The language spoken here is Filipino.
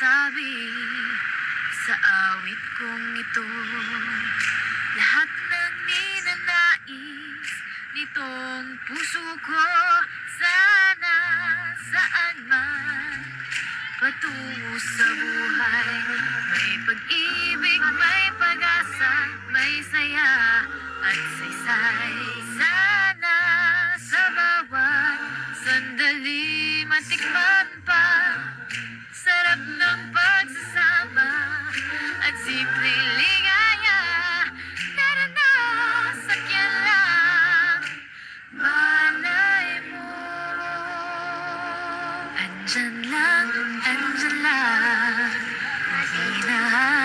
masabi sa awit kong ito. Lahat ng ninanais nitong puso ko, sana saan man patungo sa buhay. May pag-ibig, may pag-asa, may saya at saysay. Sana sa bawat sandali matikman pa sarap ng pagsasama at simpleng ligaya. Tara na, sakyan lang, malay mo. Andyan lang, andyan lang, mahina.